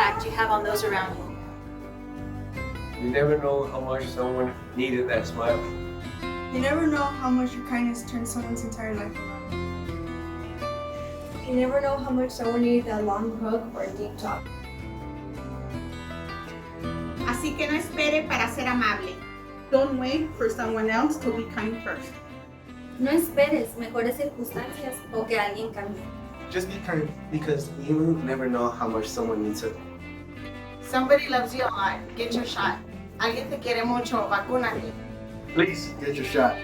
impact you have on those around you. You never know how much someone needed that smile. You never know how much your kindness turns someone's entire life around. You never know how much someone needed that long hug or a deep talk. Así que no espere para ser amable. Don't wait for someone else to be kind first. No esperes mejores circunstancias o que alguien cambie. Just be kind, because you never know how much someone needs it. Somebody loves you a lot. Get your shot. Alguien te quiere mucho. Vacúnate. Please get your shot.